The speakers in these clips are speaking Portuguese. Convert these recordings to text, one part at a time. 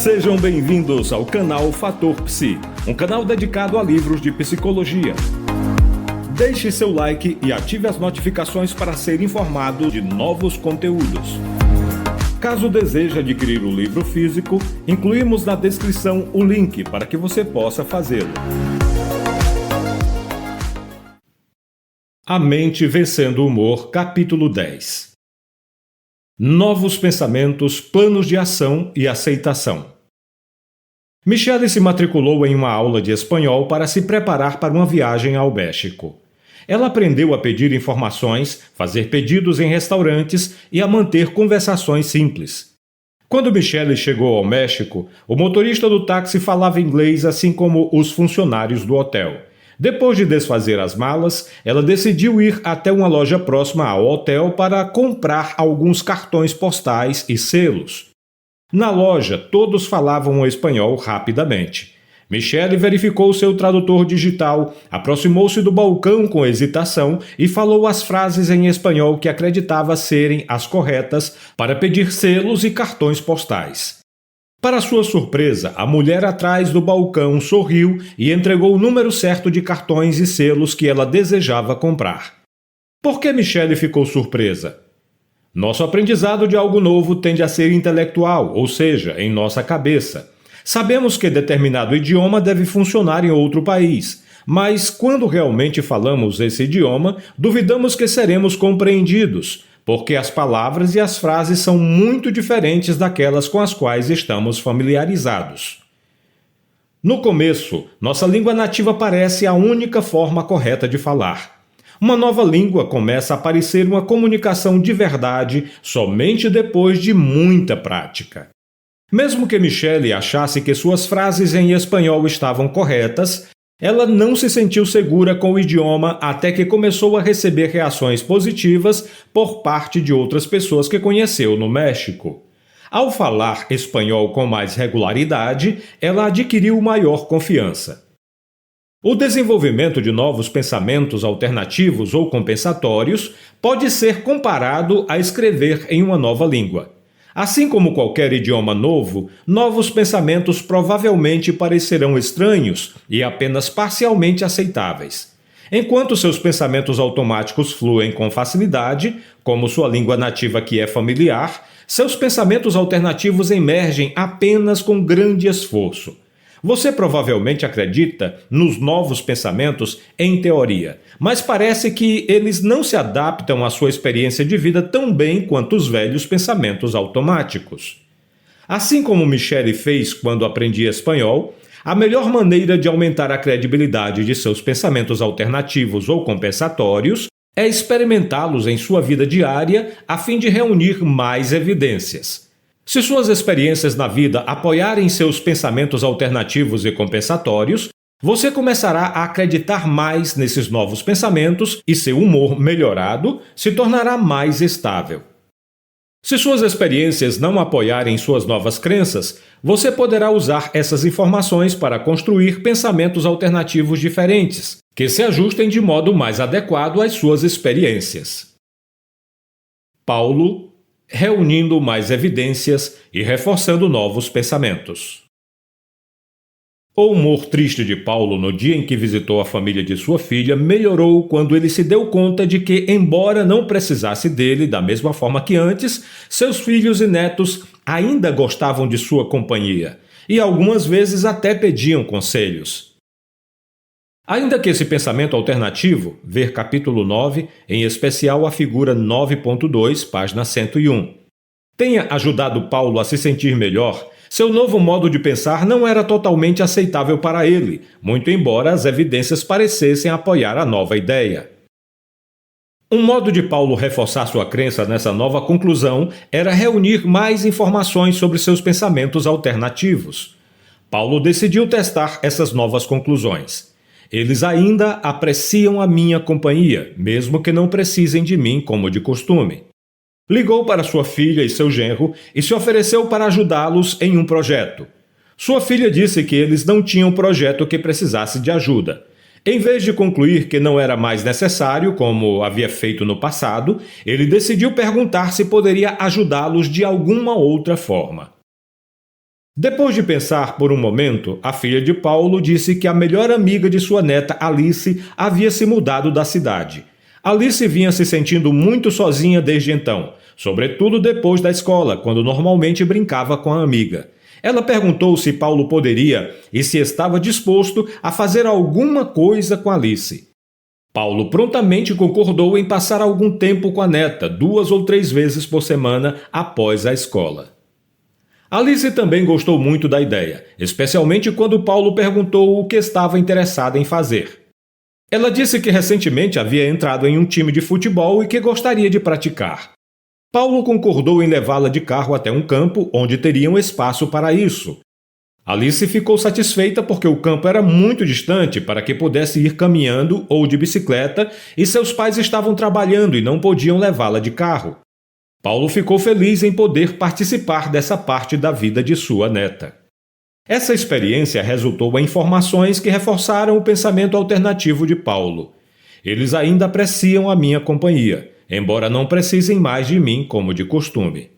Sejam bem-vindos ao canal Fator Psi, um canal dedicado a livros de psicologia. Deixe seu like e ative as notificações para ser informado de novos conteúdos. Caso deseje adquirir o livro físico, incluímos na descrição o link para que você possa fazê-lo. A Mente Vencendo o Humor, capítulo 10. Novos pensamentos, planos de ação e aceitação. Michelle se matriculou em uma aula de espanhol para se preparar para uma viagem ao México. Ela aprendeu a pedir informações, fazer pedidos em restaurantes e a manter conversações simples. Quando Michelle chegou ao México, o motorista do táxi falava inglês assim como os funcionários do hotel. Depois de desfazer as malas, ela decidiu ir até uma loja próxima ao hotel para comprar alguns cartões postais e selos. Na loja, todos falavam o espanhol rapidamente. Michelle verificou seu tradutor digital, aproximou-se do balcão com hesitação e falou as frases em espanhol que acreditava serem as corretas para pedir selos e cartões postais. Para sua surpresa, a mulher atrás do balcão sorriu e entregou o número certo de cartões e selos que ela desejava comprar. Por que Michelle ficou surpresa? Nosso aprendizado de algo novo tende a ser intelectual, ou seja, em nossa cabeça. Sabemos que determinado idioma deve funcionar em outro país, mas quando realmente falamos esse idioma, duvidamos que seremos compreendidos, porque as palavras e as frases são muito diferentes daquelas com as quais estamos familiarizados. No começo, nossa língua nativa parece a única forma correta de falar. Uma nova língua começa a parecer uma comunicação de verdade somente depois de muita prática. Mesmo que Michelle achasse que suas frases em espanhol estavam corretas, ela não se sentiu segura com o idioma até que começou a receber reações positivas por parte de outras pessoas que conheceu no México. Ao falar espanhol com mais regularidade, ela adquiriu maior confiança. O desenvolvimento de novos pensamentos alternativos ou compensatórios pode ser comparado a escrever em uma nova língua. Assim como qualquer idioma novo, novos pensamentos provavelmente parecerão estranhos e apenas parcialmente aceitáveis. Enquanto seus pensamentos automáticos fluem com facilidade, como sua língua nativa que é familiar, seus pensamentos alternativos emergem apenas com grande esforço. Você provavelmente acredita nos novos pensamentos em teoria, mas parece que eles não se adaptam à sua experiência de vida tão bem quanto os velhos pensamentos automáticos. Assim como Michelle fez quando aprendia espanhol, a melhor maneira de aumentar a credibilidade de seus pensamentos alternativos ou compensatórios é experimentá-los em sua vida diária a fim de reunir mais evidências. Se suas experiências na vida apoiarem seus pensamentos alternativos e compensatórios, você começará a acreditar mais nesses novos pensamentos e seu humor melhorado se tornará mais estável. Se suas experiências não apoiarem suas novas crenças, você poderá usar essas informações para construir pensamentos alternativos diferentes, que se ajustem de modo mais adequado às suas experiências. Paulo, reunindo mais evidências e reforçando novos pensamentos. O humor triste de Paulo no dia em que visitou a família de sua filha melhorou quando ele se deu conta de que, embora não precisasse dele da mesma forma que antes, seus filhos e netos ainda gostavam de sua companhia e algumas vezes até pediam conselhos. Ainda que esse pensamento alternativo, ver capítulo 9, em especial a figura 9.2, página 101, tenha ajudado Paulo a se sentir melhor, seu novo modo de pensar não era totalmente aceitável para ele, muito embora as evidências parecessem apoiar a nova ideia. Um modo de Paulo reforçar sua crença nessa nova conclusão era reunir mais informações sobre seus pensamentos alternativos. Paulo decidiu testar essas novas conclusões. Eles ainda apreciam a minha companhia, mesmo que não precisem de mim como de costume. Ligou para sua filha e seu genro e se ofereceu para ajudá-los em um projeto. Sua filha disse que eles não tinham projeto que precisasse de ajuda. Em vez de concluir que não era mais necessário, como havia feito no passado, ele decidiu perguntar se poderia ajudá-los de alguma outra forma. Depois de pensar por um momento, a filha de Paulo disse que a melhor amiga de sua neta, Alice, havia se mudado da cidade. Alice vinha se sentindo muito sozinha desde então, sobretudo depois da escola, quando normalmente brincava com a amiga. Ela perguntou se Paulo poderia e se estava disposto a fazer alguma coisa com Alice. Paulo prontamente concordou em passar algum tempo com a neta, 2 ou 3 vezes por semana após a escola. Alice também gostou muito da ideia, especialmente quando Paulo perguntou o que estava interessada em fazer. Ela disse que recentemente havia entrado em um time de futebol e que gostaria de praticar. Paulo concordou em levá-la de carro até um campo onde teriam espaço para isso. Alice ficou satisfeita porque o campo era muito distante para que pudesse ir caminhando ou de bicicleta e seus pais estavam trabalhando e não podiam levá-la de carro. Paulo ficou feliz em poder participar dessa parte da vida de sua neta. Essa experiência resultou em informações que reforçaram o pensamento alternativo de Paulo. Eles ainda apreciam a minha companhia, embora não precisem mais de mim como de costume.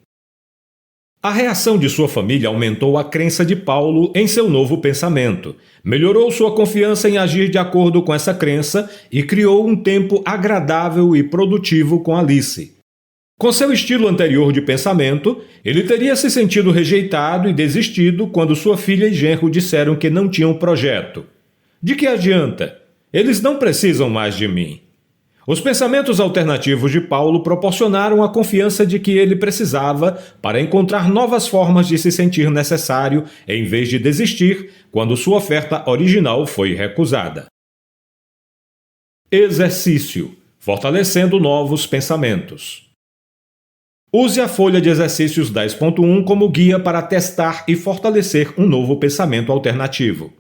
A reação de sua família aumentou a crença de Paulo em seu novo pensamento, melhorou sua confiança em agir de acordo com essa crença e criou um tempo agradável e produtivo com Alice. Com seu estilo anterior de pensamento, ele teria se sentido rejeitado e desistido quando sua filha e genro disseram que não tinham projeto. De que adianta? Eles não precisam mais de mim. Os pensamentos alternativos de Paulo proporcionaram a confiança de que ele precisava para encontrar novas formas de se sentir necessário em vez de desistir quando sua oferta original foi recusada. Exercício: fortalecendo novos pensamentos. Use a folha de exercícios 10.1 como guia para testar e fortalecer um novo pensamento alternativo.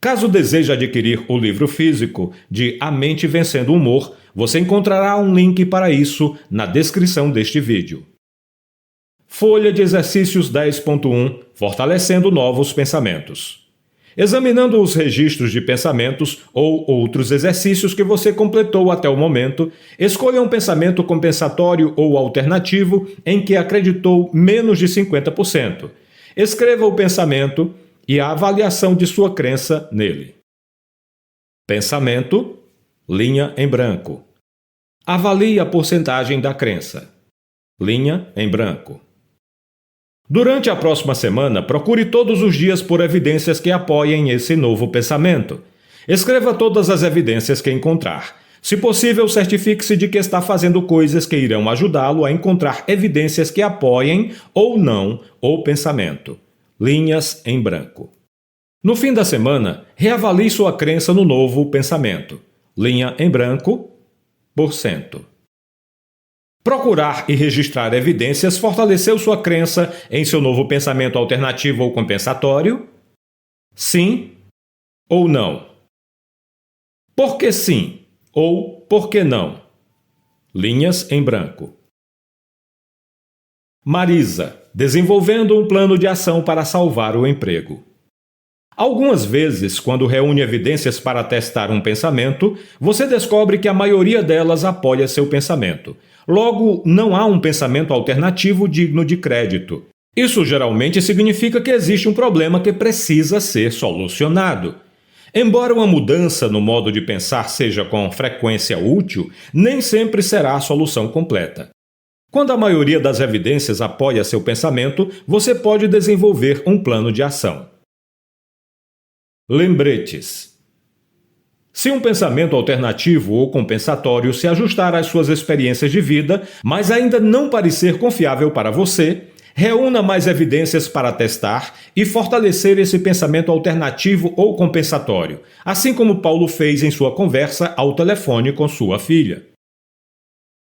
Caso deseje adquirir o livro físico de A Mente Vencendo o Humor, você encontrará um link para isso na descrição deste vídeo. Folha de exercícios 10.1 Fortalecendo novos pensamentos. Examinando os registros de pensamentos ou outros exercícios que você completou até o momento, escolha um pensamento compensatório ou alternativo em que acreditou menos de 50%. Escreva o pensamento e a avaliação de sua crença nele. Pensamento, linha em branco. Avalie a porcentagem da crença. Linha em branco. Durante a próxima semana, procure todos os dias por evidências que apoiem esse novo pensamento. Escreva todas as evidências que encontrar. Se possível, certifique-se de que está fazendo coisas que irão ajudá-lo a encontrar evidências que apoiem ou não o pensamento. Linhas em branco. No fim da semana, reavalie sua crença no novo pensamento. Linha em branco, %. Procurar e registrar evidências fortaleceu sua crença em seu novo pensamento alternativo ou compensatório? Sim ou não? Por que sim ou por que não? Linhas em branco. Marisa, desenvolvendo um plano de ação para salvar o emprego. Algumas vezes, quando reúne evidências para testar um pensamento, você descobre que a maioria delas apoia seu pensamento. Logo, não há um pensamento alternativo digno de crédito. Isso geralmente significa que existe um problema que precisa ser solucionado. Embora uma mudança no modo de pensar seja com frequência útil, nem sempre será a solução completa. Quando a maioria das evidências apoia seu pensamento, você pode desenvolver um plano de ação. Lembretes. Se um pensamento alternativo ou compensatório se ajustar às suas experiências de vida, mas ainda não parecer confiável para você, reúna mais evidências para testar e fortalecer esse pensamento alternativo ou compensatório, assim como Paulo fez em sua conversa ao telefone com sua filha.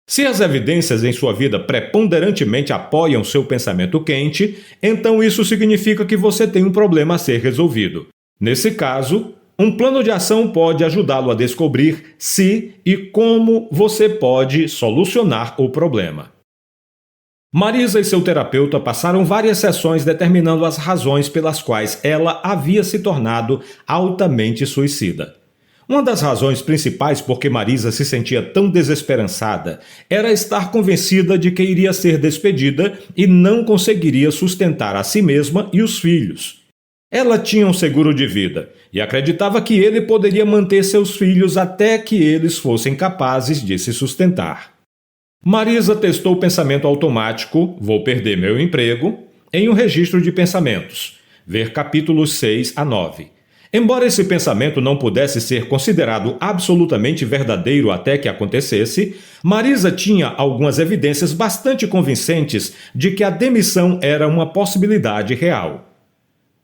Se as evidências em sua vida preponderantemente apoiam seu pensamento quente, então isso significa que você tem um problema a ser resolvido. Nesse caso, um plano de ação pode ajudá-lo a descobrir se e como você pode solucionar o problema. Marisa e seu terapeuta passaram várias sessões determinando as razões pelas quais ela havia se tornado altamente suicida. Uma das razões principais por que Marisa se sentia tão desesperançada era estar convencida de que iria ser despedida e não conseguiria sustentar a si mesma e os filhos. Ela tinha um seguro de vida e acreditava que ele poderia manter seus filhos até que eles fossem capazes de se sustentar. Marisa testou o pensamento automático, vou perder meu emprego, em um registro de pensamentos, ver capítulos 6 a 9. Embora esse pensamento não pudesse ser considerado absolutamente verdadeiro até que acontecesse, Marisa tinha algumas evidências bastante convincentes de que a demissão era uma possibilidade real.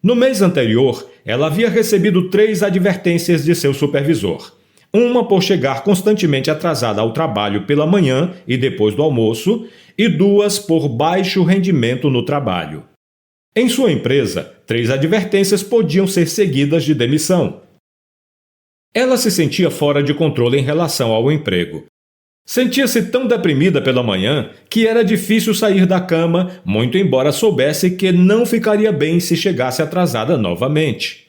No mês anterior, ela havia recebido 3 advertências de seu supervisor. Uma por chegar constantemente atrasada ao trabalho pela manhã e depois do almoço, e 2 por baixo rendimento no trabalho. Em sua empresa, 3 advertências podiam ser seguidas de demissão. Ela se sentia fora de controle em relação ao emprego. Sentia-se tão deprimida pela manhã que era difícil sair da cama, muito embora soubesse que não ficaria bem se chegasse atrasada novamente.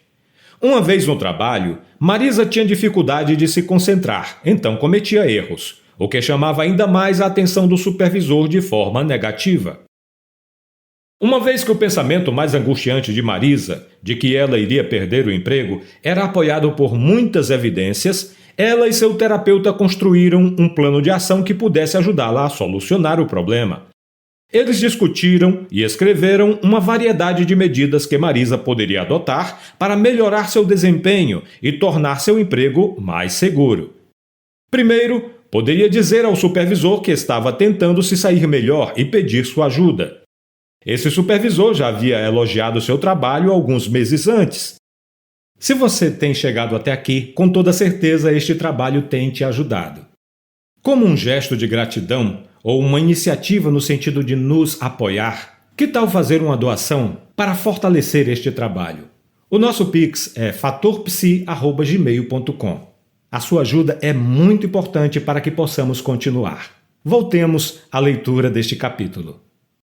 Uma vez no trabalho, Marisa tinha dificuldade de se concentrar, então cometia erros, o que chamava ainda mais a atenção do supervisor de forma negativa. Uma vez que o pensamento mais angustiante de Marisa, de que ela iria perder o emprego, era apoiado por muitas evidências, ela e seu terapeuta construíram um plano de ação que pudesse ajudá-la a solucionar o problema. Eles discutiram e escreveram uma variedade de medidas que Marisa poderia adotar para melhorar seu desempenho e tornar seu emprego mais seguro. Primeiro, poderia dizer ao supervisor que estava tentando se sair melhor e pedir sua ajuda. Esse supervisor já havia elogiado seu trabalho alguns meses antes. Se você tem chegado até aqui, com toda certeza este trabalho tem te ajudado. Como um gesto de gratidão ou uma iniciativa no sentido de nos apoiar, que tal fazer uma doação para fortalecer este trabalho? O nosso Pix é fatorpsi@gmail.com. A sua ajuda é muito importante para que possamos continuar. Voltemos à leitura deste capítulo.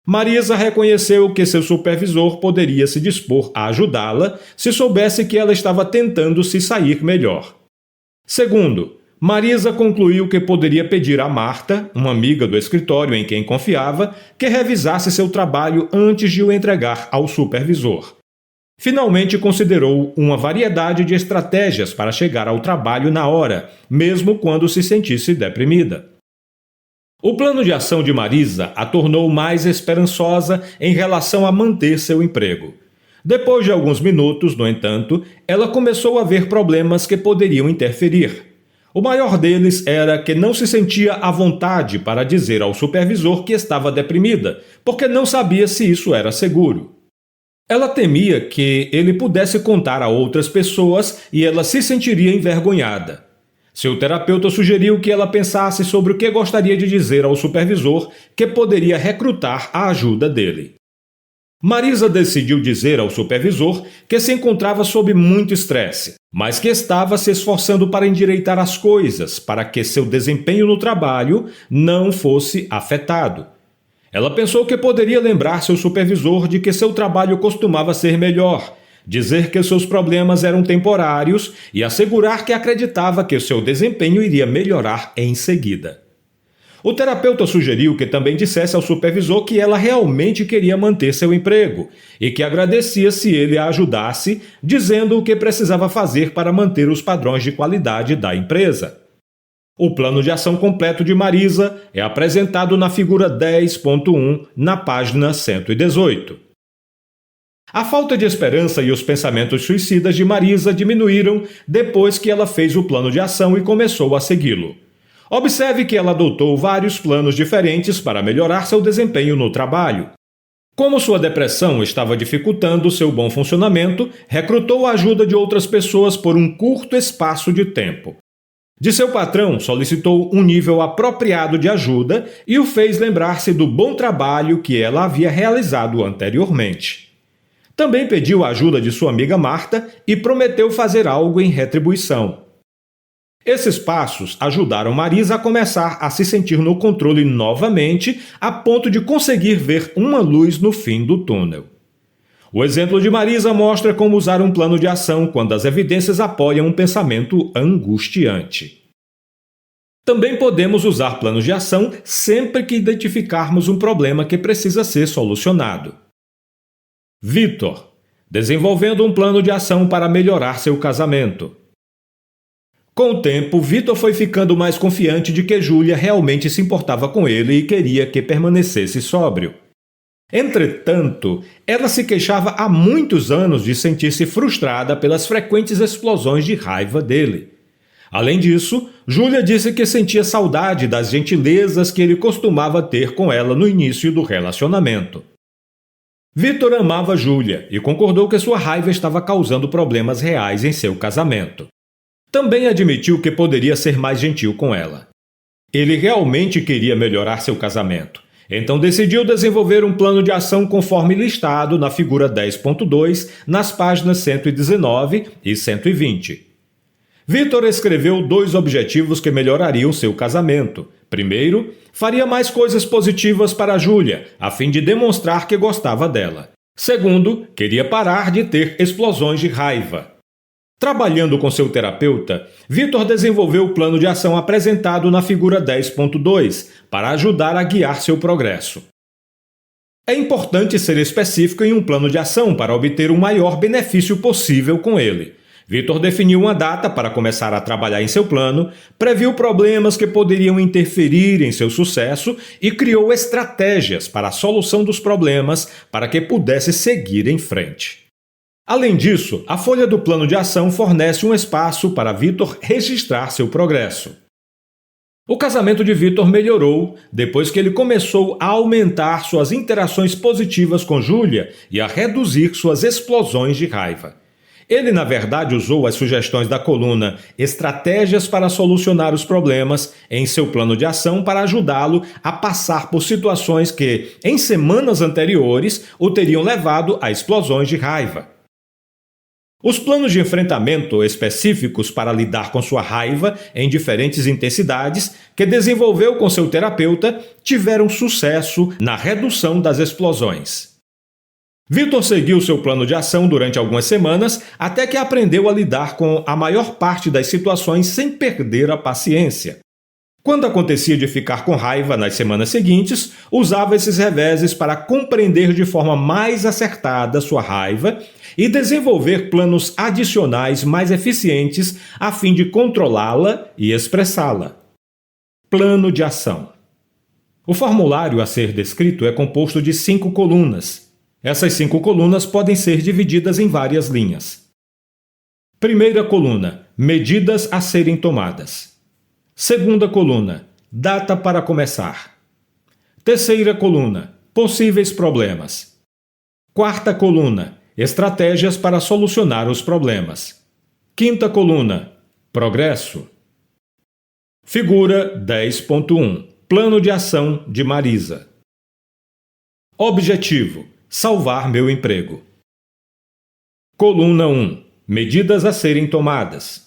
Marisa reconheceu que seu supervisor poderia se dispor a ajudá-la se soubesse que ela estava tentando se sair melhor. Segundo, Marisa concluiu que poderia pedir a Marta, uma amiga do escritório em quem confiava, que revisasse seu trabalho antes de o entregar ao supervisor. Finalmente considerou uma variedade de estratégias para chegar ao trabalho na hora, mesmo quando se sentisse deprimida. O plano de ação de Marisa a tornou mais esperançosa em relação a manter seu emprego. Depois de alguns minutos, no entanto, ela começou a ver problemas que poderiam interferir. O maior deles era que não se sentia à vontade para dizer ao supervisor que estava deprimida, porque não sabia se isso era seguro. Ela temia que ele pudesse contar a outras pessoas e ela se sentiria envergonhada. Seu terapeuta sugeriu que ela pensasse sobre o que gostaria de dizer ao supervisor que poderia recrutar a ajuda dele. Marisa decidiu dizer ao supervisor que se encontrava sob muito estresse, mas que estava se esforçando para endireitar as coisas para que seu desempenho no trabalho não fosse afetado. Ela pensou que poderia lembrar seu supervisor de que seu trabalho costumava ser melhor, dizer que seus problemas eram temporários e assegurar que acreditava que seu desempenho iria melhorar em seguida. O terapeuta sugeriu que também dissesse ao supervisor que ela realmente queria manter seu emprego e que agradecia se ele a ajudasse, dizendo o que precisava fazer para manter os padrões de qualidade da empresa. O plano de ação completo de Marisa é apresentado na figura 10.1, na página 118. A falta de esperança e os pensamentos suicidas de Marisa diminuíram depois que ela fez o plano de ação e começou a segui-lo. Observe que ela adotou vários planos diferentes para melhorar seu desempenho no trabalho. Como sua depressão estava dificultando seu bom funcionamento, recrutou a ajuda de outras pessoas por um curto espaço de tempo. De seu patrão, solicitou um nível apropriado de ajuda e o fez lembrar-se do bom trabalho que ela havia realizado anteriormente. Também pediu a ajuda de sua amiga Marta e prometeu fazer algo em retribuição. Esses passos ajudaram Marisa a começar a se sentir no controle novamente, a ponto de conseguir ver uma luz no fim do túnel. O exemplo de Marisa mostra como usar um plano de ação quando as evidências apoiam um pensamento angustiante. Também podemos usar planos de ação sempre que identificarmos um problema que precisa ser solucionado. Vitor, desenvolvendo um plano de ação para melhorar seu casamento. Com o tempo, Vitor foi ficando mais confiante de que Júlia realmente se importava com ele e queria que permanecesse sóbrio. Entretanto, ela se queixava há muitos anos de sentir-se frustrada pelas frequentes explosões de raiva dele. Além disso, Júlia disse que sentia saudade das gentilezas que ele costumava ter com ela no início do relacionamento. Vitor amava Júlia e concordou que sua raiva estava causando problemas reais em seu casamento. Também admitiu que poderia ser mais gentil com ela. Ele realmente queria melhorar seu casamento, então decidiu desenvolver um plano de ação conforme listado na figura 10.2 nas páginas 119 e 120. Vitor escreveu 2 objetivos que melhorariam seu casamento. Primeiro, faria mais coisas positivas para Júlia, a fim de demonstrar que gostava dela. Segundo, queria parar de ter explosões de raiva. Trabalhando com seu terapeuta, Vitor desenvolveu o plano de ação apresentado na figura 10.2 para ajudar a guiar seu progresso. É importante ser específico em um plano de ação para obter o maior benefício possível com ele. Vitor definiu uma data para começar a trabalhar em seu plano, previu problemas que poderiam interferir em seu sucesso e criou estratégias para a solução dos problemas para que pudesse seguir em frente. Além disso, a folha do plano de ação fornece um espaço para Vitor registrar seu progresso. O casamento de Vitor melhorou depois que ele começou a aumentar suas interações positivas com Júlia e a reduzir suas explosões de raiva. Ele, na verdade, usou as sugestões da coluna Estratégias para Solucionar os Problemas em seu plano de ação para ajudá-lo a passar por situações que, em semanas anteriores, o teriam levado a explosões de raiva. Os planos de enfrentamento específicos para lidar com sua raiva em diferentes intensidades que desenvolveu com seu terapeuta tiveram sucesso na redução das explosões. Vitor seguiu seu plano de ação durante algumas semanas até que aprendeu a lidar com a maior parte das situações sem perder a paciência. Quando acontecia de ficar com raiva nas semanas seguintes, usava esses reveses para compreender de forma mais acertada sua raiva e desenvolver planos adicionais mais eficientes a fim de controlá-la e expressá-la. Plano de ação. O formulário a ser descrito é composto de 5 colunas. Essas 5 colunas podem ser divididas em várias linhas. Primeira coluna: medidas a serem tomadas. Segunda coluna: data para começar. Terceira coluna: possíveis problemas. Quarta coluna: estratégias para solucionar os problemas. Quinta coluna: progresso. Figura 10.1 Plano de ação de Marisa. Objetivo: salvar meu emprego. Coluna 1 Medidas a serem tomadas.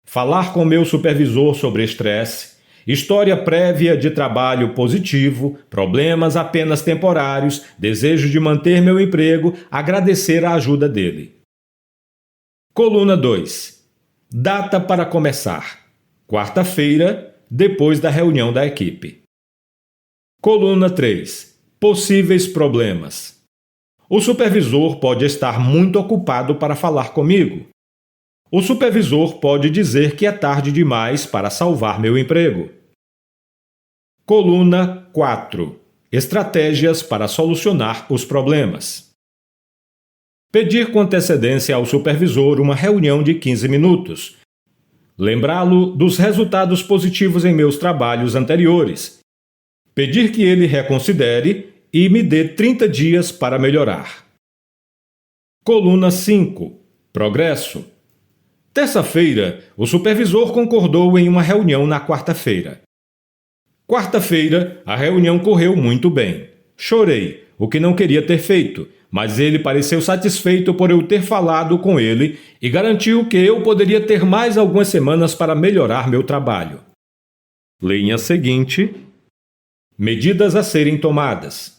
Falar com meu supervisor sobre estresse, história prévia de trabalho positivo, problemas apenas temporários, desejo de manter meu emprego, agradecer a ajuda dele. Coluna 2 Data para começar. Quarta-feira, depois da reunião da equipe. Coluna 3 Possíveis problemas. O supervisor pode estar muito ocupado para falar comigo. O supervisor pode dizer que é tarde demais para salvar meu emprego. Coluna 4 Estratégias para solucionar os problemas. Pedir com antecedência ao supervisor uma reunião de 15 minutos. Lembrá-lo dos resultados positivos em meus trabalhos anteriores. Pedir que ele reconsidere e me dê 30 dias para melhorar. Coluna 5 Progresso. Terça-feira, o supervisor concordou em uma reunião na quarta-feira. Quarta-feira, a reunião correu muito bem. Chorei, o que não queria ter feito, mas ele pareceu satisfeito por eu ter falado com ele e garantiu que eu poderia ter mais algumas semanas para melhorar meu trabalho. Linha seguinte: medidas a serem tomadas.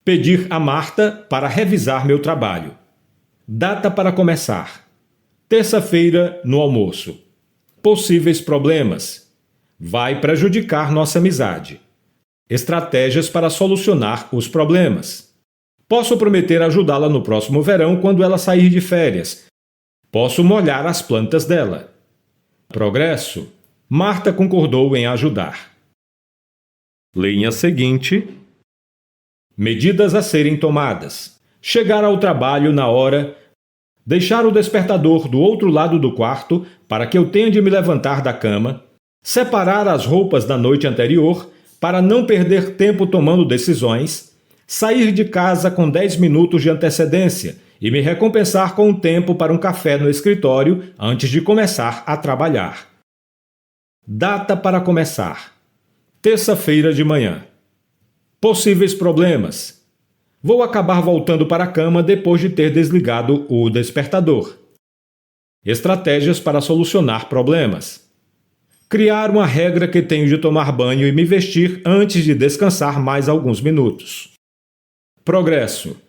Pedir a Marta para revisar meu trabalho. Data para começar. Terça-feira, no almoço. Possíveis problemas. Vai prejudicar nossa amizade. Estratégias para solucionar os problemas. Posso prometer ajudá-la no próximo verão quando ela sair de férias. Posso molhar as plantas dela. Progresso. Marta concordou em ajudar. Linha seguinte. Medidas a serem tomadas. Chegar ao trabalho na hora. Deixar o despertador do outro lado do quarto para que eu tenha de me levantar da cama. Separar as roupas da noite anterior para não perder tempo tomando decisões. Sair de casa com 10 minutos de antecedência e me recompensar com um tempo para um café no escritório antes de começar a trabalhar. Data para começar. Terça-feira de manhã. Possíveis problemas. Vou acabar voltando para a cama depois de ter desligado o despertador. Estratégias para solucionar problemas. Criar uma regra que tenho de tomar banho e me vestir antes de descansar mais alguns minutos. Progresso.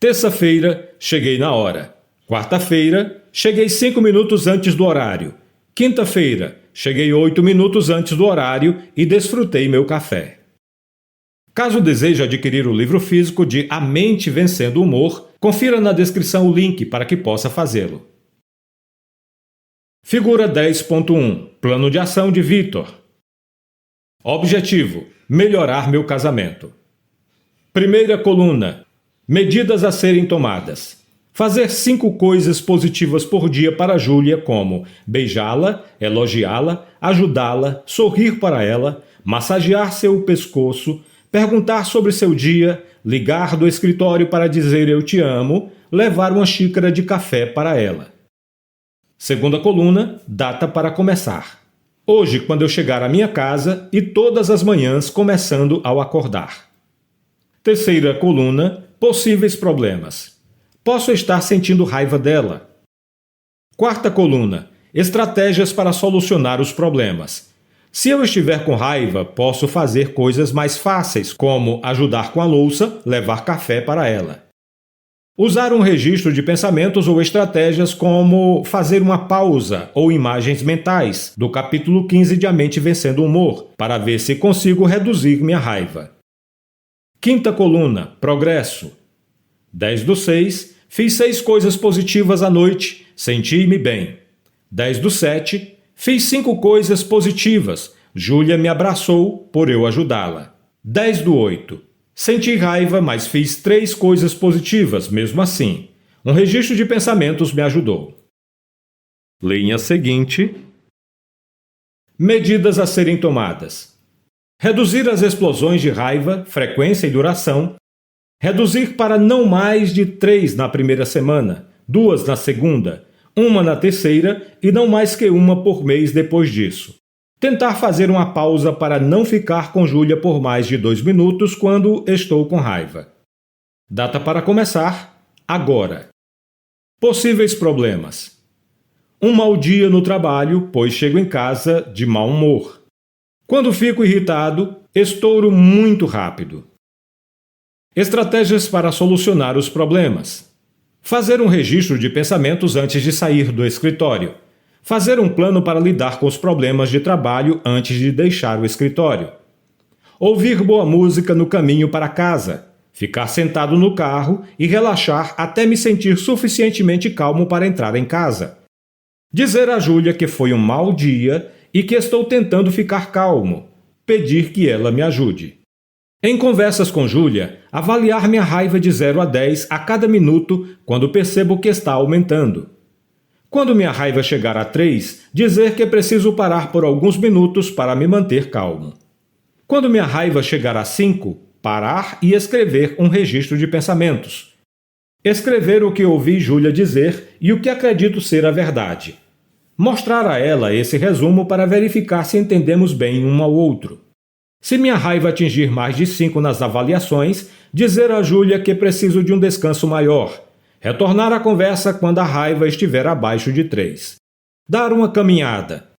Terça-feira, cheguei na hora. Quarta-feira, cheguei 5 minutos antes do horário. Quinta-feira, cheguei 8 minutos antes do horário e desfrutei meu café. Caso deseje adquirir o livro físico de A Mente Vencendo o Humor, confira na descrição o link para que possa fazê-lo. Figura 10.1. Plano de ação de Vitor. Objetivo: melhorar meu casamento. Primeira coluna. Medidas a serem tomadas. Fazer 5 coisas positivas por dia para Júlia, como beijá-la, elogiá-la, ajudá-la, sorrir para ela, massagear seu pescoço, perguntar sobre seu dia, ligar do escritório para dizer eu te amo, levar uma xícara de café para ela. Segunda coluna, data para começar. Hoje, quando eu chegar à minha casa e todas as manhãs começando ao acordar. Terceira coluna, possíveis problemas. Posso estar sentindo raiva dela. Quarta coluna, estratégias para solucionar os problemas. Se eu estiver com raiva, posso fazer coisas mais fáceis, como ajudar com a louça, levar café para ela. Usar um registro de pensamentos ou estratégias como fazer uma pausa ou imagens mentais, do capítulo 15 de A Mente Vencendo o Humor, para ver se consigo reduzir minha raiva. Quinta coluna, progresso. 10/6, fiz 6 coisas positivas à noite, senti-me bem. 10/7, fiz 5 coisas positivas, Júlia me abraçou por eu ajudá-la. 10/8, senti raiva, mas fiz 3 coisas positivas, mesmo assim. Um registro de pensamentos me ajudou. Linha seguinte. Medidas a serem tomadas. Reduzir as explosões de raiva, frequência e duração. Reduzir para não mais de 3 na primeira semana, 2 na segunda, 1 na terceira e não mais que 1 por mês depois disso. Tentar fazer uma pausa para não ficar com Júlia por mais de 2 minutos quando estou com raiva. Data para começar: agora. Possíveis problemas. Um mau dia no trabalho, pois chego em casa de mau humor. Quando fico irritado, estouro muito rápido. Estratégias para solucionar os problemas. Fazer um registro de pensamentos antes de sair do escritório. Fazer um plano para lidar com os problemas de trabalho antes de deixar o escritório. Ouvir boa música no caminho para casa. Ficar sentado no carro e relaxar até me sentir suficientemente calmo para entrar em casa. Dizer a Júlia que foi um mau dia e que estou tentando ficar calmo. Pedir que ela me ajude. Em conversas com Júlia, avaliar minha raiva de 0 a 10 a cada minuto quando percebo que está aumentando. Quando minha raiva chegar a 3, dizer que preciso parar por alguns minutos para me manter calmo. Quando minha raiva chegar a 5, parar e escrever um registro de pensamentos. Escrever o que ouvi Júlia dizer e o que acredito ser a verdade. Mostrar a ela esse resumo para verificar se entendemos bem um ao outro. Se minha raiva atingir mais de 5 nas avaliações, dizer a Júlia que preciso de um descanso maior. Retornar a conversa quando a raiva estiver abaixo de 3. Dar uma caminhada.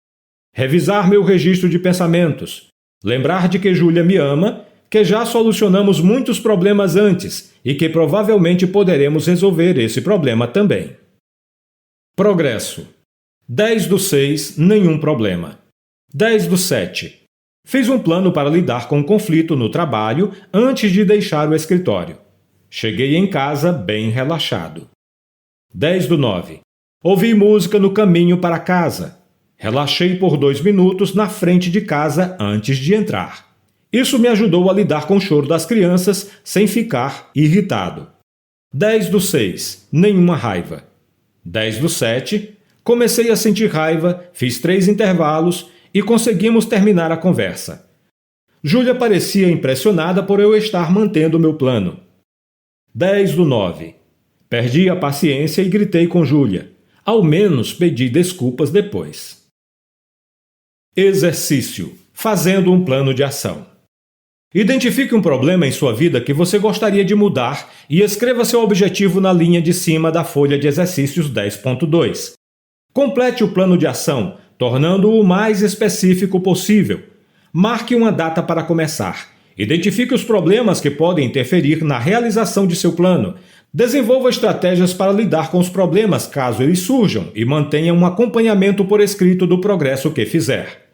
Revisar meu registro de pensamentos. Lembrar de que Júlia me ama, que já solucionamos muitos problemas antes e que provavelmente poderemos resolver esse problema também. Progresso. 10/6, nenhum problema. 10/7. Fiz um plano para lidar com o conflito no trabalho antes de deixar o escritório. Cheguei em casa bem relaxado. 10/9. Ouvi música no caminho para casa. Relaxei por 2 minutos na frente de casa antes de entrar. Isso me ajudou a lidar com o choro das crianças sem ficar irritado. 10/6, nenhuma raiva. 10/7, comecei a sentir raiva, fiz 3 intervalos e conseguimos terminar a conversa. Júlia parecia impressionada por eu estar mantendo meu plano. 10/9, perdi a paciência e gritei com Júlia. Ao menos pedi desculpas depois. Exercício. Fazendo um plano de ação. Identifique um problema em sua vida que você gostaria de mudar e escreva seu objetivo na linha de cima da folha de exercícios 10.2. Complete o plano de ação, tornando-o o mais específico possível. Marque uma data para começar. Identifique os problemas que podem interferir na realização de seu plano. Desenvolva estratégias para lidar com os problemas caso eles surjam e mantenha um acompanhamento por escrito do progresso que fizer.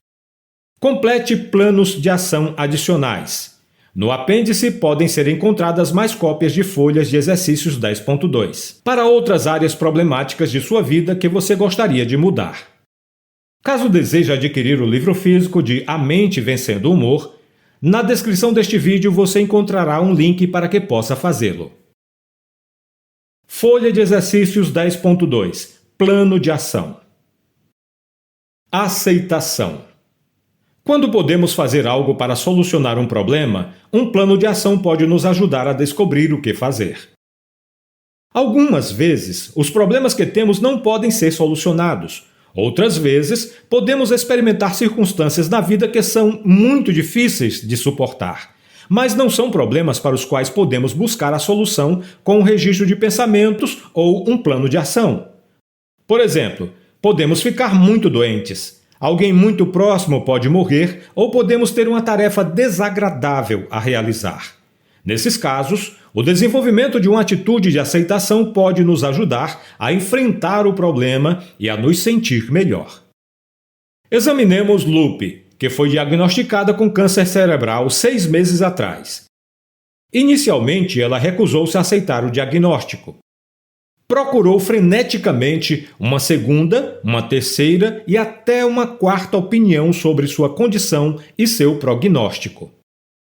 Complete planos de ação adicionais. No apêndice podem ser encontradas mais cópias de folhas de exercícios 10.2 para outras áreas problemáticas de sua vida que você gostaria de mudar. Caso deseje adquirir o livro físico de A Mente Vencendo o Humor, na descrição deste vídeo você encontrará um link para que possa fazê-lo. Folha de exercícios 10.2 Plano de ação. Aceitação. Quando podemos fazer algo para solucionar um problema, um plano de ação pode nos ajudar a descobrir o que fazer. Algumas vezes, os problemas que temos não podem ser solucionados. Outras vezes, podemos experimentar circunstâncias na vida que são muito difíceis de suportar, mas não são problemas para os quais podemos buscar a solução com um registro de pensamentos ou um plano de ação. Por exemplo, podemos ficar muito doentes. Alguém muito próximo pode morrer ou podemos ter uma tarefa desagradável a realizar. Nesses casos, o desenvolvimento de uma atitude de aceitação pode nos ajudar a enfrentar o problema e a nos sentir melhor. Examinemos Lupe, que foi diagnosticada com câncer cerebral 6 meses atrás. Inicialmente, ela recusou-se a aceitar o diagnóstico. Procurou freneticamente uma segunda, uma terceira e até uma quarta opinião sobre sua condição e seu prognóstico.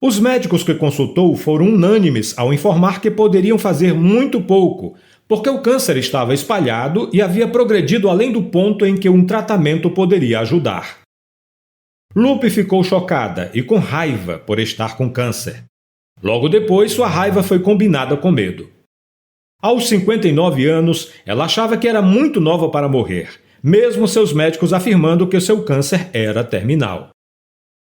Os médicos que consultou foram unânimes ao informar que poderiam fazer muito pouco, porque o câncer estava espalhado e havia progredido além do ponto em que um tratamento poderia ajudar. Lupe ficou chocada e com raiva por estar com câncer. Logo depois, sua raiva foi combinada com medo. Aos 59 anos, ela achava que era muito nova para morrer, mesmo seus médicos afirmando que seu câncer era terminal.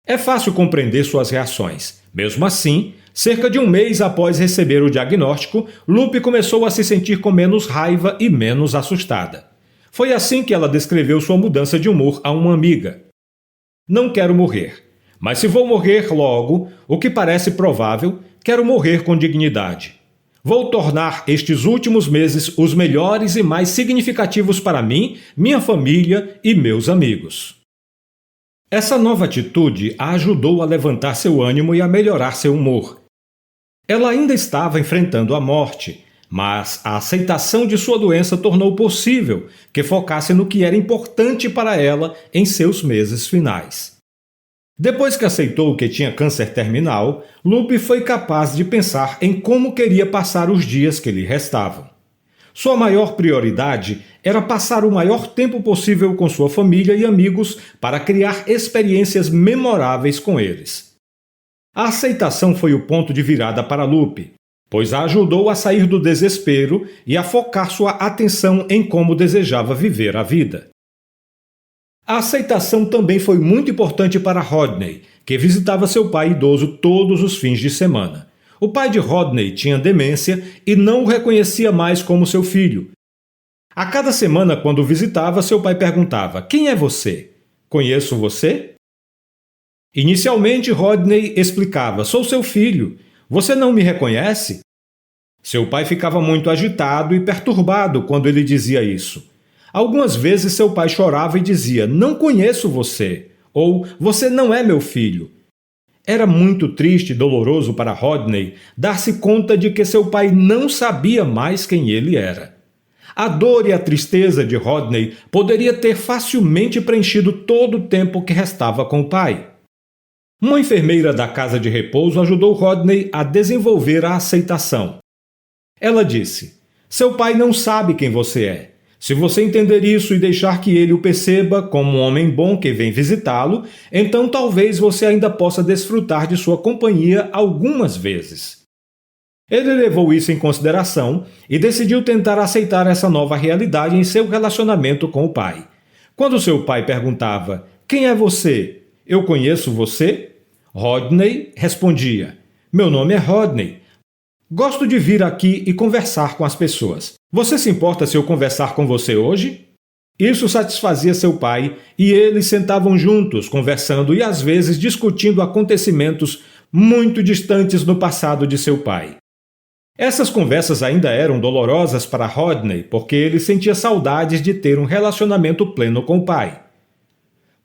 É fácil compreender suas reações. Mesmo assim, cerca de 1 mês após receber o diagnóstico, Lupe começou a se sentir com menos raiva e menos assustada. Foi assim que ela descreveu sua mudança de humor a uma amiga. Não quero morrer, mas se vou morrer logo, o que parece provável, quero morrer com dignidade. Vou tornar estes últimos meses os melhores e mais significativos para mim, minha família e meus amigos. Essa nova atitude a ajudou a levantar seu ânimo e a melhorar seu humor. Ela ainda estava enfrentando a morte, mas a aceitação de sua doença tornou possível que focasse no que era importante para ela em seus meses finais. Depois que aceitou que tinha câncer terminal, Lupe foi capaz de pensar em como queria passar os dias que lhe restavam. Sua maior prioridade era passar o maior tempo possível com sua família e amigos para criar experiências memoráveis com eles. A aceitação foi o ponto de virada para Lupe, pois a ajudou a sair do desespero e a focar sua atenção em como desejava viver a vida. A aceitação também foi muito importante para Rodney, que visitava seu pai idoso todos os fins de semana. O pai de Rodney tinha demência e não o reconhecia mais como seu filho. A cada semana, quando o visitava, seu pai perguntava: "Quem é você? Conheço você?" Inicialmente, Rodney explicava: "Sou seu filho. Você não me reconhece?" Seu pai ficava muito agitado e perturbado quando ele dizia isso. Algumas vezes seu pai chorava e dizia: "Não conheço você", ou "Você não é meu filho". Era muito triste e doloroso para Rodney dar-se conta de que seu pai não sabia mais quem ele era. A dor e a tristeza de Rodney poderia ter facilmente preenchido todo o tempo que restava com o pai. Uma enfermeira da casa de repouso ajudou Rodney a desenvolver a aceitação. Ela disse: "Seu pai não sabe quem você é. Se você entender isso e deixar que ele o perceba como um homem bom que vem visitá-lo, então talvez você ainda possa desfrutar de sua companhia algumas vezes." Ele levou isso em consideração e decidiu tentar aceitar essa nova realidade em seu relacionamento com o pai. Quando seu pai perguntava: "Quem é você? Eu conheço você?" Rodney respondia: "Meu nome é Rodney. Gosto de vir aqui e conversar com as pessoas. Você se importa se eu conversar com você hoje?" Isso satisfazia seu pai e eles sentavam juntos, conversando e às vezes discutindo acontecimentos muito distantes no passado de seu pai. Essas conversas ainda eram dolorosas para Rodney porque ele sentia saudades de ter um relacionamento pleno com o pai.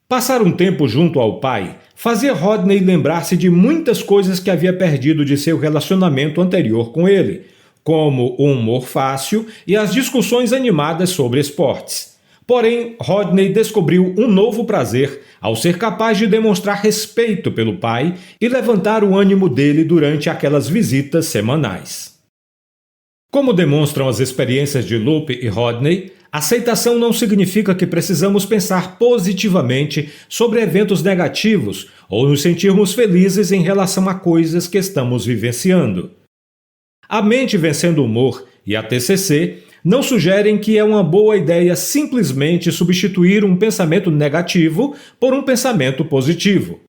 Passar um tempo junto ao pai fazia Rodney lembrar-se de muitas coisas que havia perdido de seu relacionamento anterior com ele, como o humor fácil e as discussões animadas sobre esportes. Porém, Rodney descobriu um novo prazer ao ser capaz de demonstrar respeito pelo pai e levantar o ânimo dele durante aquelas visitas semanais. Como demonstram as experiências de Lupe e Rodney, aceitação não significa que precisamos pensar positivamente sobre eventos negativos ou nos sentirmos felizes em relação a coisas que estamos vivenciando. A Mente Vencendo o Humor e a TCC não sugerem que é uma boa ideia simplesmente substituir um pensamento negativo por um pensamento positivo.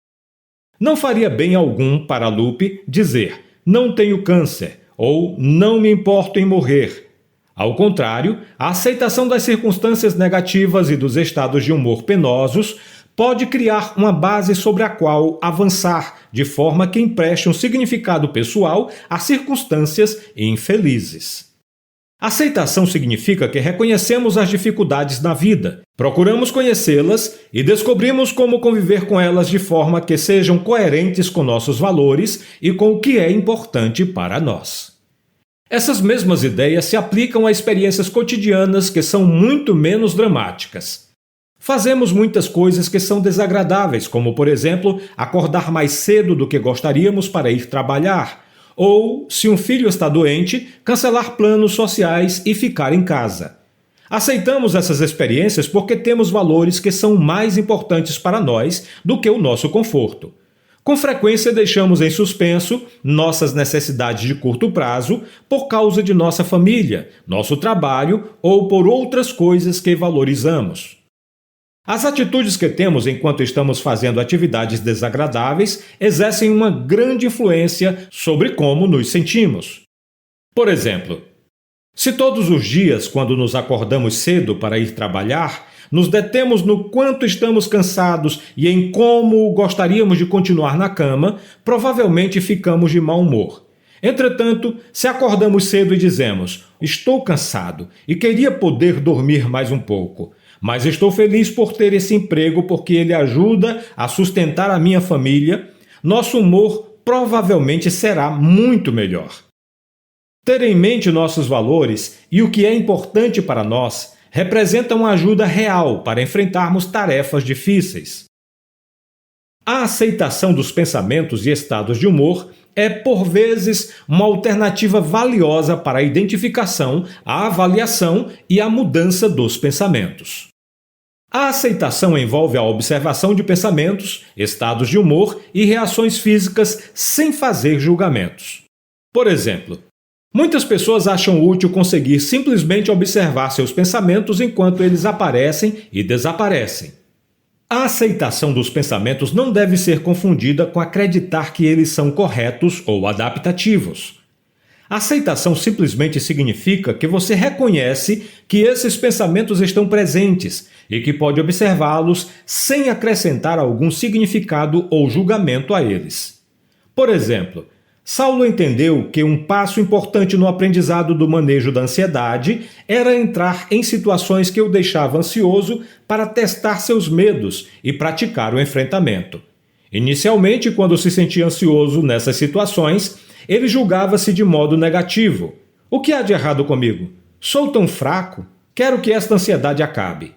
Não faria bem algum para Lupe dizer: "Não tenho câncer" ou "não me importo em morrer". Ao contrário, a aceitação das circunstâncias negativas e dos estados de humor penosos pode criar uma base sobre a qual avançar, de forma que empreste um significado pessoal às circunstâncias infelizes. Aceitação significa que reconhecemos as dificuldades na vida, procuramos conhecê-las e descobrimos como conviver com elas de forma que sejam coerentes com nossos valores e com o que é importante para nós. Essas mesmas ideias se aplicam a experiências cotidianas que são muito menos dramáticas. Fazemos muitas coisas que são desagradáveis, como, por exemplo, acordar mais cedo do que gostaríamos para ir trabalhar, ou, se um filho está doente, cancelar planos sociais e ficar em casa. Aceitamos essas experiências porque temos valores que são mais importantes para nós do que o nosso conforto. Com frequência deixamos em suspenso nossas necessidades de curto prazo por causa de nossa família, nosso trabalho ou por outras coisas que valorizamos. As atitudes que temos enquanto estamos fazendo atividades desagradáveis exercem uma grande influência sobre como nos sentimos. Por exemplo, se todos os dias, quando nos acordamos cedo para ir trabalhar, nos detemos no quanto estamos cansados e em como gostaríamos de continuar na cama, provavelmente ficamos de mau humor. Entretanto, se acordamos cedo e dizemos: "Estou cansado e queria poder dormir mais um pouco, mas estou feliz por ter esse emprego porque ele ajuda a sustentar a minha família", nosso humor provavelmente será muito melhor. Ter em mente nossos valores e o que é importante para nós representa uma ajuda real para enfrentarmos tarefas difíceis. A aceitação dos pensamentos e estados de humor é, por vezes, uma alternativa valiosa para a identificação, a avaliação e a mudança dos pensamentos. A aceitação envolve a observação de pensamentos, estados de humor e reações físicas sem fazer julgamentos. Por exemplo, muitas pessoas acham útil conseguir simplesmente observar seus pensamentos enquanto eles aparecem e desaparecem. A aceitação dos pensamentos não deve ser confundida com acreditar que eles são corretos ou adaptativos. Aceitação simplesmente significa que você reconhece que esses pensamentos estão presentes e que pode observá-los sem acrescentar algum significado ou julgamento a eles. Por exemplo, Saulo entendeu que um passo importante no aprendizado do manejo da ansiedade era entrar em situações que o deixavam ansioso para testar seus medos e praticar o enfrentamento. Inicialmente, quando se sentia ansioso nessas situações, ele julgava-se de modo negativo. O que há de errado comigo? Sou tão fraco? Quero que esta ansiedade acabe.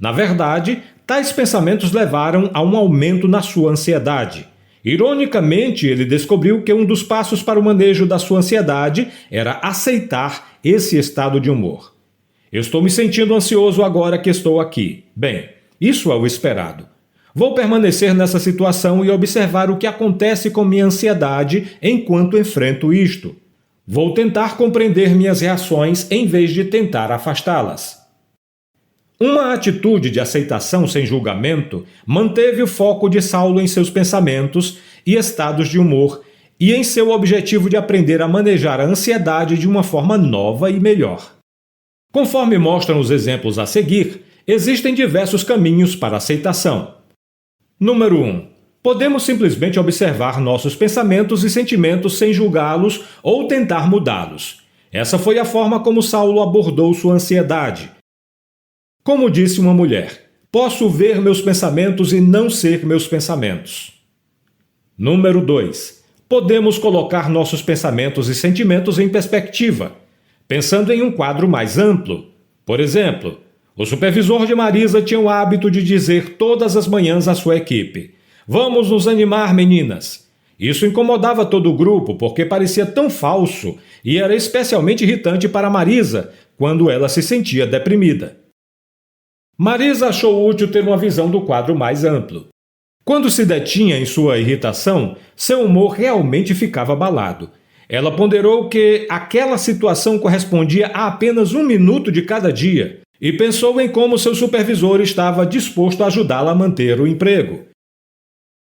Na verdade, tais pensamentos levaram a um aumento na sua ansiedade. Ironicamente, ele descobriu que um dos passos para o manejo da sua ansiedade era aceitar esse estado de humor. Eu estou me sentindo ansioso agora que estou aqui. Bem, isso é o esperado. Vou permanecer nessa situação e observar o que acontece com minha ansiedade enquanto enfrento isto. Vou tentar compreender minhas reações em vez de tentar afastá-las. Uma atitude de aceitação sem julgamento manteve o foco de Saulo em seus pensamentos e estados de humor e em seu objetivo de aprender a manejar a ansiedade de uma forma nova e melhor. Conforme mostram os exemplos a seguir, existem diversos caminhos para a aceitação. Número 1. Podemos simplesmente observar nossos pensamentos e sentimentos sem julgá-los ou tentar mudá-los. Essa foi a forma como Saulo abordou sua ansiedade. Como disse uma mulher, posso ver meus pensamentos e não ser meus pensamentos. Número 2. Podemos colocar nossos pensamentos e sentimentos em perspectiva, pensando em um quadro mais amplo. Por exemplo, o supervisor de Marisa tinha o hábito de dizer todas as manhãs à sua equipe: "Vamos nos animar, meninas." Isso incomodava todo o grupo porque parecia tão falso e era especialmente irritante para Marisa quando ela se sentia deprimida. Marisa achou útil ter uma visão do quadro mais amplo. Quando se detinha em sua irritação, seu humor realmente ficava abalado. Ela ponderou que aquela situação correspondia a apenas 1 minuto de cada dia e pensou em como seu supervisor estava disposto a ajudá-la a manter o emprego.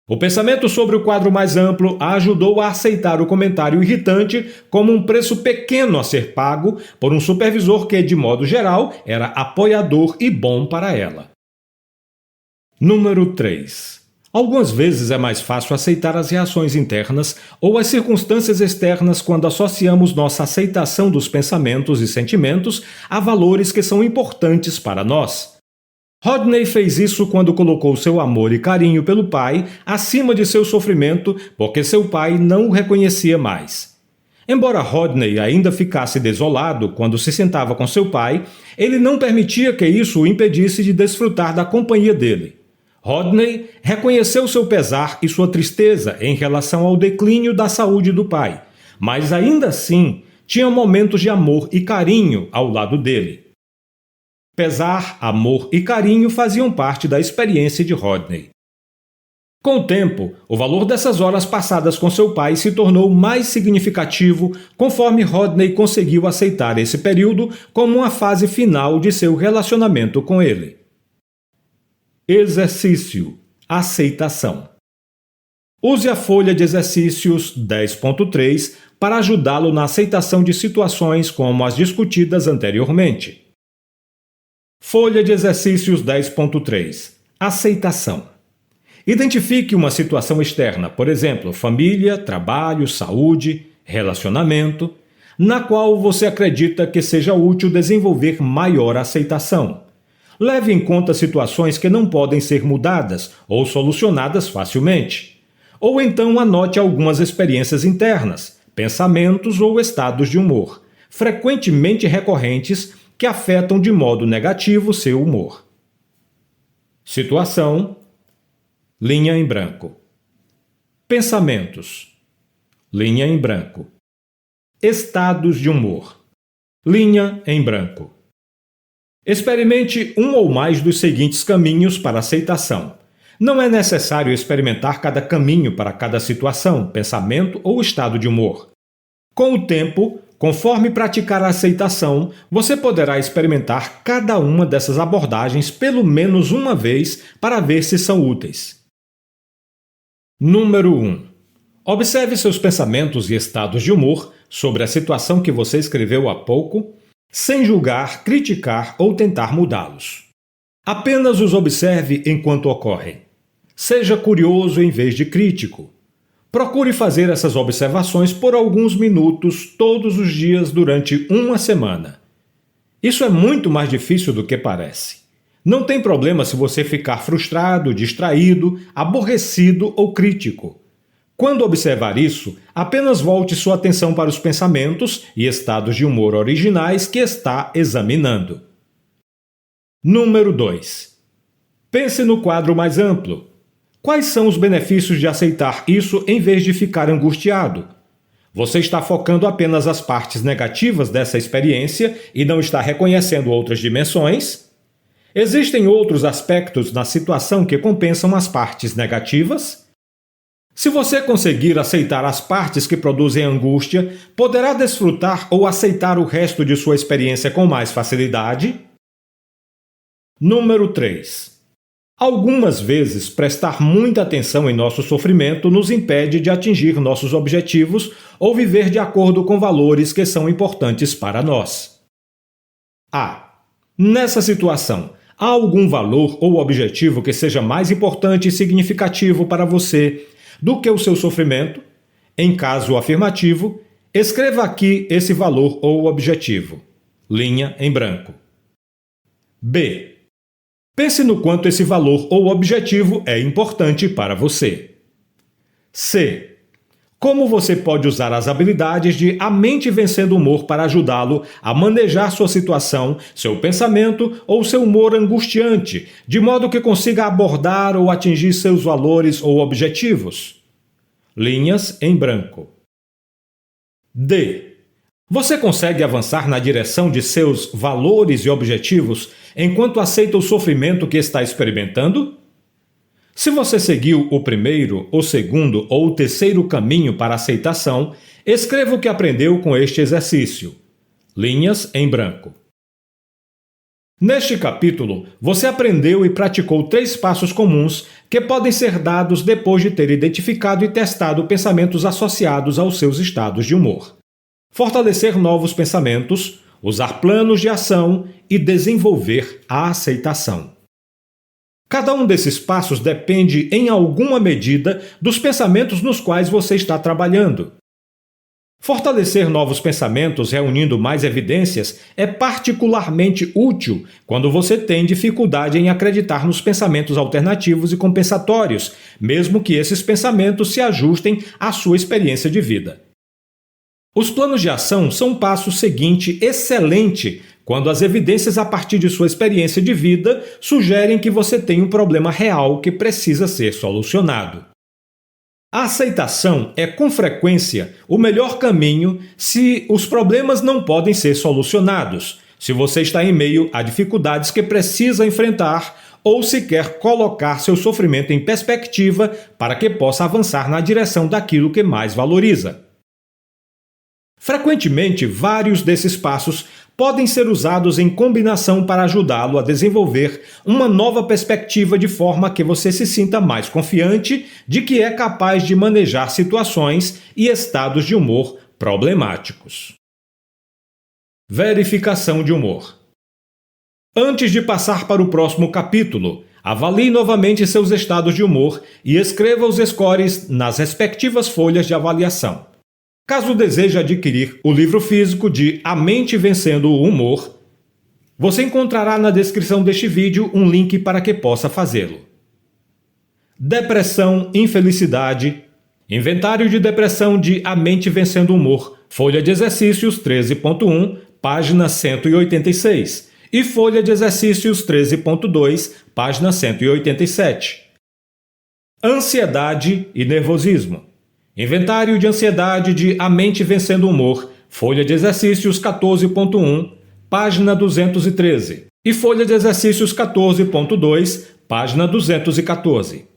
O pensamento sobre o quadro mais amplo a ajudou a aceitar o comentário irritante como um preço pequeno a ser pago por um supervisor que, de modo geral, era apoiador e bom para ela. Número 3. Algumas vezes é mais fácil aceitar as reações internas ou as circunstâncias externas quando associamos nossa aceitação dos pensamentos e sentimentos a valores que são importantes para nós. Rodney fez isso quando colocou seu amor e carinho pelo pai acima de seu sofrimento porque seu pai não o reconhecia mais. Embora Rodney ainda ficasse desolado quando se sentava com seu pai, ele não permitia que isso o impedisse de desfrutar da companhia dele. Rodney reconheceu seu pesar e sua tristeza em relação ao declínio da saúde do pai, mas ainda assim tinha momentos de amor e carinho ao lado dele. Pesar, amor e carinho faziam parte da experiência de Rodney. Com o tempo, o valor dessas horas passadas com seu pai se tornou mais significativo conforme Rodney conseguiu aceitar esse período como uma fase final de seu relacionamento com ele. Exercício: aceitação. Use a folha de exercícios 10.3 para ajudá-lo na aceitação de situações como as discutidas anteriormente. Folha de exercícios 10.3. Aceitação. Identifique uma situação externa, por exemplo, família, trabalho, saúde, relacionamento, na qual você acredita que seja útil desenvolver maior aceitação. Leve em conta situações que não podem ser mudadas ou solucionadas facilmente. Ou então anote algumas experiências internas, pensamentos ou estados de humor, frequentemente recorrentes, que afetam de modo negativo seu humor. Situação: linha em branco. Pensamentos: linha em branco. Estados de humor: linha em branco. Experimente um ou mais dos seguintes caminhos para aceitação. Não é necessário experimentar cada caminho para cada situação, pensamento ou estado de humor. Com o tempo, conforme praticar a aceitação, você poderá experimentar cada uma dessas abordagens pelo menos uma vez para ver se são úteis. Número 1. Observe seus pensamentos e estados de humor sobre a situação que você escreveu há pouco, sem julgar, criticar ou tentar mudá-los. Apenas os observe enquanto ocorrem. Seja curioso em vez de crítico. Procure fazer essas observações por alguns minutos todos os dias durante uma semana. Isso é muito mais difícil do que parece. Não tem problema se você ficar frustrado, distraído, aborrecido ou crítico. Quando observar isso, apenas volte sua atenção para os pensamentos e estados de humor originais que está examinando. Número 2. Pense no quadro mais amplo. Quais são os benefícios de aceitar isso em vez de ficar angustiado? Você está focando apenas as partes negativas dessa experiência e não está reconhecendo outras dimensões? Existem outros aspectos na situação que compensam as partes negativas? Se você conseguir aceitar as partes que produzem angústia, poderá desfrutar ou aceitar o resto de sua experiência com mais facilidade? Número 3. Algumas vezes, prestar muita atenção em nosso sofrimento nos impede de atingir nossos objetivos ou viver de acordo com valores que são importantes para nós. A. Nessa situação, há algum valor ou objetivo que seja mais importante e significativo para você do que o seu sofrimento? Em caso afirmativo, escreva aqui esse valor ou objetivo. Linha em branco. B. Pense no quanto esse valor ou objetivo é importante para você. C. Como você pode usar as habilidades de A Mente Vencendo o Humor para ajudá-lo a manejar sua situação, seu pensamento ou seu humor angustiante, de modo que consiga abordar ou atingir seus valores ou objetivos? Linhas em branco. D. Você consegue avançar na direção de seus valores e objetivos enquanto aceita o sofrimento que está experimentando? Se você seguiu o primeiro, o segundo ou o terceiro caminho para a aceitação, escreva o que aprendeu com este exercício. Linhas em branco. Neste capítulo, você aprendeu e praticou 3 passos comuns que podem ser dados depois de ter identificado e testado pensamentos associados aos seus estados de humor. Fortalecer novos pensamentos, usar planos de ação e desenvolver a aceitação. Cada um desses passos depende, em alguma medida, dos pensamentos nos quais você está trabalhando. Fortalecer novos pensamentos reunindo mais evidências é particularmente útil quando você tem dificuldade em acreditar nos pensamentos alternativos e compensatórios, mesmo que esses pensamentos se ajustem à sua experiência de vida. Os planos de ação são um passo seguinte excelente quando as evidências a partir de sua experiência de vida sugerem que você tem um problema real que precisa ser solucionado. A aceitação é, com frequência, o melhor caminho se os problemas não podem ser solucionados, se você está em meio a dificuldades que precisa enfrentar ou se quer colocar seu sofrimento em perspectiva para que possa avançar na direção daquilo que mais valoriza. Frequentemente, vários desses passos podem ser usados em combinação para ajudá-lo a desenvolver uma nova perspectiva de forma que você se sinta mais confiante de que é capaz de manejar situações e estados de humor problemáticos. Verificação de humor. Antes de passar para o próximo capítulo, avalie novamente seus estados de humor e escreva os scores nas respectivas folhas de avaliação. Caso deseje adquirir o livro físico de A Mente Vencendo o Humor, você encontrará na descrição deste vídeo um link para que possa fazê-lo. Depressão, infelicidade. Inventário de depressão de A Mente Vencendo o Humor. Folha de exercícios 13.1, página 186. E folha de exercícios 13.2, página 187. Ansiedade e nervosismo. Inventário de ansiedade de A Mente Vencendo o Humor, folha de exercícios 14.1, página 213, e folha de exercícios 14.2, página 214.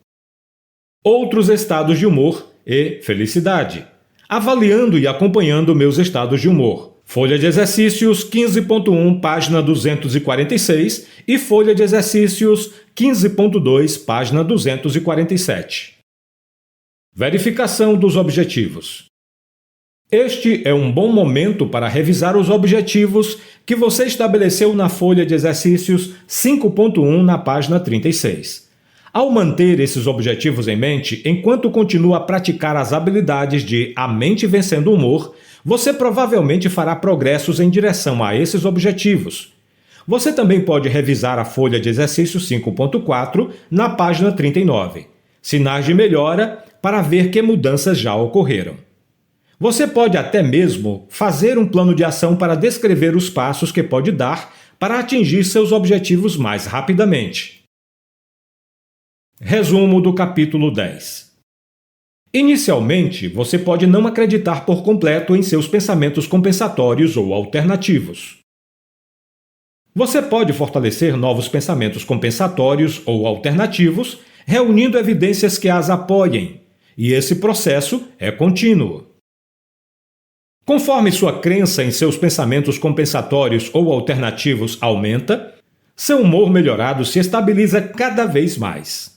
Outros estados de humor e felicidade. Avaliando e acompanhando meus estados de humor. Folha de exercícios 15.1, página 246, e folha de exercícios 15.2, página 247. Verificação dos objetivos. Este é um bom momento para revisar os objetivos que você estabeleceu na folha de exercícios 5.1 na página 36. Ao manter esses objetivos em mente, enquanto continua a praticar as habilidades de A Mente Vencendo o Humor, você provavelmente fará progressos em direção a esses objetivos. Você também pode revisar a folha de exercício 5.4 na página 39, sinais de melhora, para ver que mudanças já ocorreram. Você pode até mesmo fazer um plano de ação para descrever os passos que pode dar para atingir seus objetivos mais rapidamente. Resumo do capítulo 10. Inicialmente, você pode não acreditar por completo em seus pensamentos compensatórios ou alternativos. Você pode fortalecer novos pensamentos compensatórios ou alternativos, reunindo evidências que as apoiem, e esse processo é contínuo. Conforme sua crença em seus pensamentos compensatórios ou alternativos aumenta, seu humor melhorado se estabiliza cada vez mais.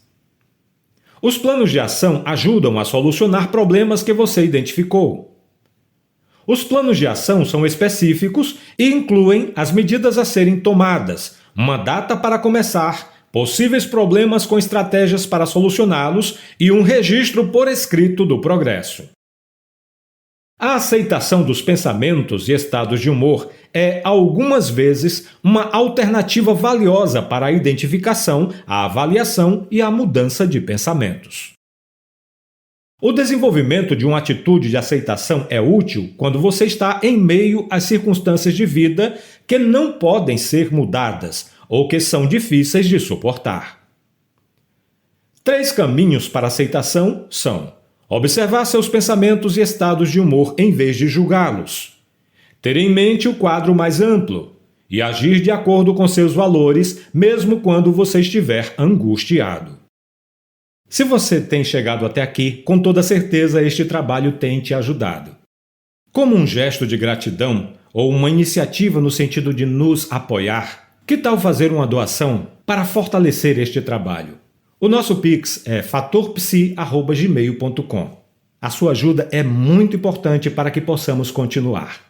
Os planos de ação ajudam a solucionar problemas que você identificou. Os planos de ação são específicos e incluem as medidas a serem tomadas, uma data para começar, possíveis problemas com estratégias para solucioná-los e um registro por escrito do progresso. A aceitação dos pensamentos e estados de humor é, algumas vezes, uma alternativa valiosa para a identificação, a avaliação e a mudança de pensamentos. O desenvolvimento de uma atitude de aceitação é útil quando você está em meio às circunstâncias de vida que não podem ser mudadas ou que são difíceis de suportar. 3 caminhos para a aceitação são: observar seus pensamentos e estados de humor em vez de julgá-los, ter em mente o quadro mais amplo e agir de acordo com seus valores, mesmo quando você estiver angustiado. Se você tem chegado até aqui, com toda certeza este trabalho tem te ajudado. Como um gesto de gratidão ou uma iniciativa no sentido de nos apoiar, que tal fazer uma doação para fortalecer este trabalho? O nosso Pix é fatorpsi@gmail.com. A sua ajuda é muito importante para que possamos continuar.